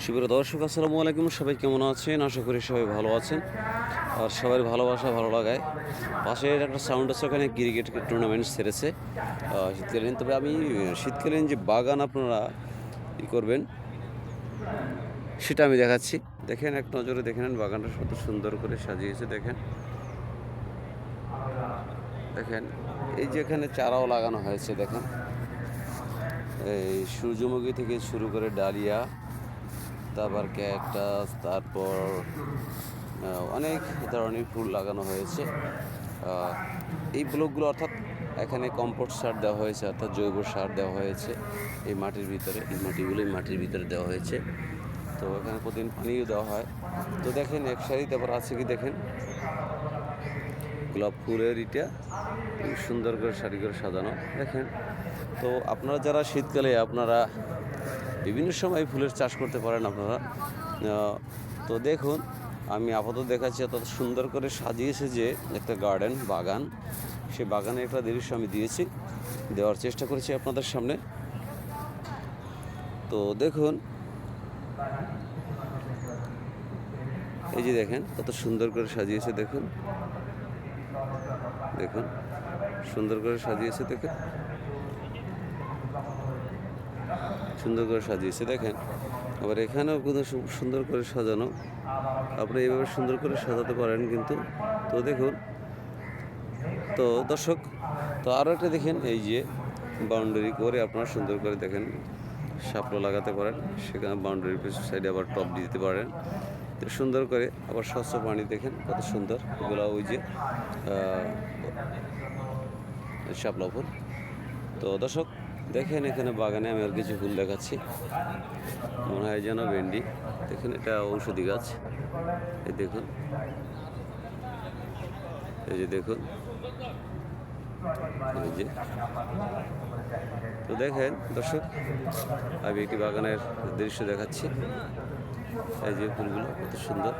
সুপ্রিয় দর্শক, আসসালামু আলাইকুম। সবাই কেমন আছেন? আশা করি সবাই ভালো আছেন। আর সবার ভালোবাসা ভালো লাগায় পাশের একটা সাউন্ড আছে, ওখানে ক্রিকেট টুর্নামেন্ট সেরেছে শীতকালীন। তবে আমি শীতকালীন যে বাগান আপনারা করবেন সেটা আমি দেখাচ্ছি। দেখেন, এক নজরে দেখে নেন বাগানটা কত সুন্দর করে সাজিয়েছে। দেখেন দেখেন এই যে এখানে চারাও লাগানো হয়েছে। দেখেন এই সূর্যমুখী থেকে শুরু করে ডালিয়া, তারপর ক্যাকটাস, তারপর অনেক ধরনের ফুল লাগানো হয়েছে। এই ব্লকগুলো অর্থাৎ এখানে কম্পোস্ট সার দেওয়া হয়েছে, অর্থাৎ জৈব সার দেওয়া হয়েছে এই মাটির ভিতরে। এই মাটির ভিতরে দেওয়া হয়েছে। তো এখানে প্রতিদিন পানিও দেওয়া হয়। তো দেখেন এক সারি তারপর আছে কি দেখেন গোলাপ ফুলের ইটা সুন্দর করে সারি করে সাজানো। দেখেন, তো আপনারা যারা শীতকালে আপনারা বিভিন্ন সময় ফুলের চাষ করতে পারেন আপনারা। তো দেখুন, আমি আপাতত দেখাচ্ছি এত সুন্দর করে সাজিয়েছে যে একটা বাগান। সেই বাগানে একটা দৃশ্য আমি দেওয়ার চেষ্টা করেছি আপনাদের সামনে। তো দেখুন, এই যে দেখেন কত সুন্দর করে সাজিয়েছে। দেখুন দেখুন সুন্দর করে সাজিয়েছে। দেখেন সুন্দর করে সাজিয়েছে। দেখেন আবার এখানেও কিন্তু সুন্দর করে সাজানো। আপনি এইভাবে সুন্দর করে সাজাতে পারেন কিন্তু। তো দেখুন, তো দর্শক, তো আরও একটা দেখেন, এই যে বাউন্ডারি করে আপনারা সুন্দর করে দেখেন শাপলা লাগাতে পারেন। সেখানে বাউন্ডারির পিছন সাইডে আবার টব দিতে পারেন। তো সুন্দর করে আবার স্বচ্ছ পানি দেখেন কত সুন্দর। এগুলো ওই যে শাপলা ফুল। তো দর্শক দেখেন, এখানে বাগানে আমি আর কিছু ফুল দেখাচ্ছি। মনে হয় যেন ভেন্ডি। দেখেন, এটা ঔষধি গাছ। এই দেখুন, এই যে দেখুন, এই যে। তো দেখেন দর্শক, আমি একটি বাগানের দৃশ্য দেখাচ্ছি। এই যে ফুলগুলো কত সুন্দর।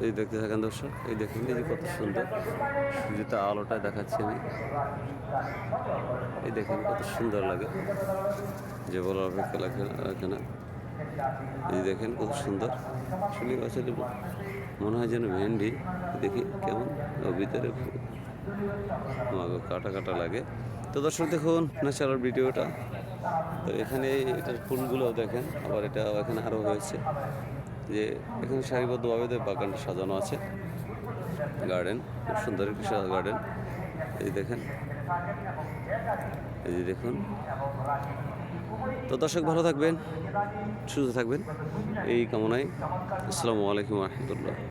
এই দেখতে থাকেন দর্শক, এই দেখেন, এই যে কত সুন্দর যেটা আলোটায় দেখাচ্ছি আমি। এই দেখেন কত সুন্দর লাগে, যে বলার অপেক্ষা লাগে না। এই দেখেন কত সুন্দর। শুনি আসলে মনে হয় যেন ভেন্ডি। দেখি কেমন ভিতরে কাটা কাটা লাগে। তো দর্শক দেখুন ন্যাচারাল ভিডিওটা। তো এখানে এটার ফুলগুলো দেখেন, আবার এটা এখানে আরও হয়েছে যে এখানে সারিবদ্ধভাবে বাগানটা সাজানো আছে। গার্ডেন, খুব সুন্দর একটি গার্ডেন। এই দেখেন, এই যে দেখুন। তো দর্শক ভালো থাকবেন, সুস্থ থাকবেন এই কামনায়। আসসালামু আলাইকুম রহমতুল্লাহ।